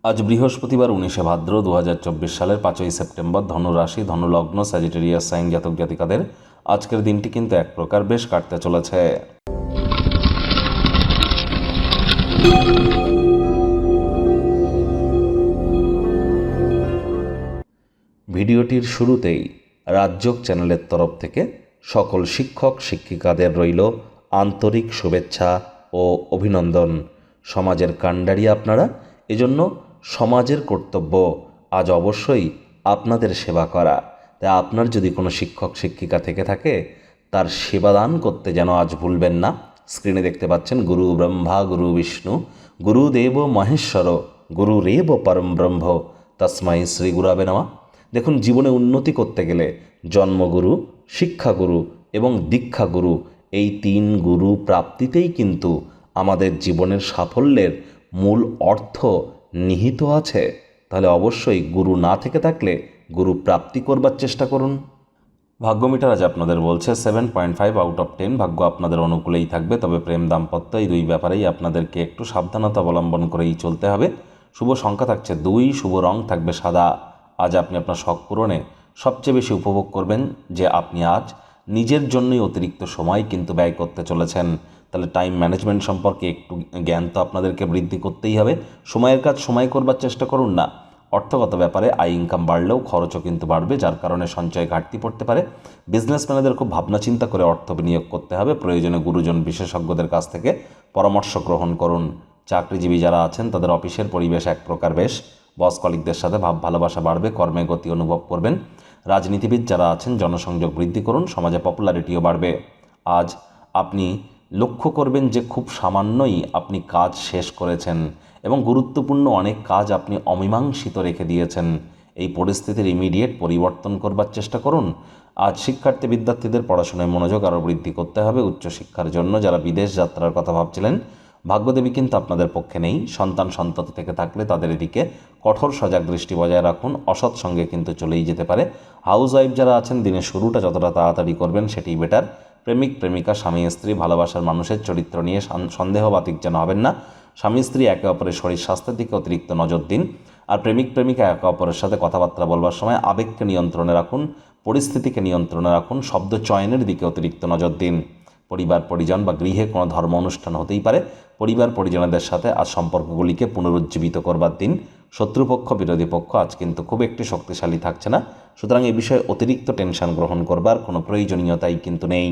আজ বৃহস্পতিবার 19শে ভাদ্র 2024 সালের 5ই সেপ্টেম্বর। ধনুরাশি, ধনুলগ্ন, স্যাজিটেরিয়াস সাইন জাতক জাতিকাদের আজকের দিনটি কিন্তু এক প্রকার বেশ কাটতে চলেছে। ভিডিওটির শুরুতেই রাজযোগ চ্যানেলের তরফ থেকে সকল শিক্ষক শিক্ষিকাদের রইল আন্তরিক শুভেচ্ছা ও অভিনন্দন। সমাজের কাণ্ডারি আপনারা, এজন্য সমাজের কর্তব্য আজ অবশ্যই আপনাদের সেবা করা। তাই আপনার যদি কোনো শিক্ষক শিক্ষিকা থেকে থাকে তার সেবাদান করতে যেন আজ ভুলবেন না। স্ক্রিনে দেখতে পাচ্ছেন গুরু ব্রহ্মা গুরু বিষ্ণু গুরুদেব মহেশ্বর গুরুরেব পরম ব্রহ্ম তস্মাই শ্রী গুরবে নমঃ। দেখুন, জীবনে উন্নতি করতে গেলে জন্মগুরু, শিক্ষাগুরু এবং দীক্ষাগুরু, এই 3 গুরু প্রাপ্তিতেই কিন্তু আমাদের জীবনের সাফল্যের মূল অর্থ নিহিত আছে। তাহলে অবশ্যই গুরু না থেকে থাকলে গুরু প্রাপ্তি করবার চেষ্টা করুন। ভাগ্যমিটার আজ আপনাদের বলছে 7.5 আউট অফ 10। ভাগ্য আপনাদের অনুকূলেই থাকবে, তবে প্রেম দাম্পত্য এই 2 ব্যাপারেই আপনাদেরকে একটু সাবধানতা অবলম্বন করেই চলতে হবে। শুভ সংখ্যা থাকছে 2, শুভ রং থাকবে সাদা। আজ আপনি আপনার শখ পূরণে সবচেয়ে বেশি উপভোগ করবেন যে আপনি আজ নিজের জন্যই অতিরিক্ত সময় কিন্তু ব্যয় করতে চলেছেন। তাহলে টাইম ম্যানেজমেন্ট সম্পর্কে একটু জ্ঞান তো আপনাদেরকে বৃদ্ধি করতেই হবে। সময়ের কাজ সময় করবার চেষ্টা করুন না। অর্থগত ব্যাপারে আয় ইনকাম বাড়লেও খরচও কিন্তু বাড়বে, যার কারণে সঞ্চয় ঘাটতি পড়তে পারে। বিজনেসম্যানেদের খুব ভাবনা চিন্তা করে অর্থ বিনিয়োগ করতে হবে। প্রয়োজনে গুরুজন বিশেষজ্ঞদের কাছ থেকে পরামর্শ গ্রহণ করুন। চাকরিজীবী যারা আছেন তাদের অফিসের পরিবেশ এক প্রকার বেশ। বস কলিগদের সাথে ভাব ভালোবাসা বাড়বে, কর্মে গতি অনুভব করবেন। রাজনীতিবিদ যারা আছেন জনসংযোগ বৃদ্ধি করুন, সমাজে পপুলারিটিও বাড়বে। আজ আপনি লক্ষ্য করবেন যে খুব সামান্যই আপনি কাজ শেষ করেছেন এবং গুরুত্বপূর্ণ অনেক কাজ আপনি অমীমাংসিত রেখে দিয়েছেন। এই পরিস্থিতির ইমিডিয়েট পরিবর্তন করবার চেষ্টা করুন। আজ শিক্ষার্থী বিদ্যার্থীদের পড়াশোনায় মনোযোগ আরও বৃদ্ধি করতে হবে। উচ্চশিক্ষার জন্য যারা বিদেশ যাত্রার কথা ভাবছিলেন, ভাগ্যদেবী কিন্তু আপনাদের পক্ষে নেই। সন্তান সন্ততি থেকে থাকলে তাদের এদিকে কঠোর সজাগ দৃষ্টি বজায় রাখুন। অসৎ সঙ্গে কিন্তু চলেই যেতে পারে। হাউস ওয়াইফ যারা আছেন দিনের শুরুটা যতটা তাড়াতাড়ি করবেন সেটিই বেটার। প্রেমিক প্রেমিকা, স্বামী স্ত্রী, ভালোবাসার মানুষের চরিত্র নিয়ে সন্দেহবাতিক যেন হবেন না। স্বামী স্ত্রী একে অপরের শরীর স্বাস্থ্যের দিকে অতিরিক্ত নজর দিন। আর প্রেমিক প্রেমিকা একে অপরের সাথে কথাবার্তা বলবার সময় আবেগকে নিয়ন্ত্রণে রাখুন, পরিস্থিতিকে নিয়ন্ত্রণে রাখুন, শব্দ চয়নের দিকে অতিরিক্ত নজর দিন। পরিবার পরিজন বা গৃহে কোনো ধর্ম অনুষ্ঠান হতেই পারে। পরিবার পরিজনদের সাথে আজ সম্পর্কগুলিকে পুনরুজ্জীবিত করবার দিন। শত্রুপক্ষ বিরোধী পক্ষ আজ কিন্তু খুব একটি শক্তিশালী থাকছে না, সুতরাং এই বিষয়ে অতিরিক্ত টেনশন গ্রহণ করবার কোনো প্রয়োজনীয়তাই কিন্তু নেই।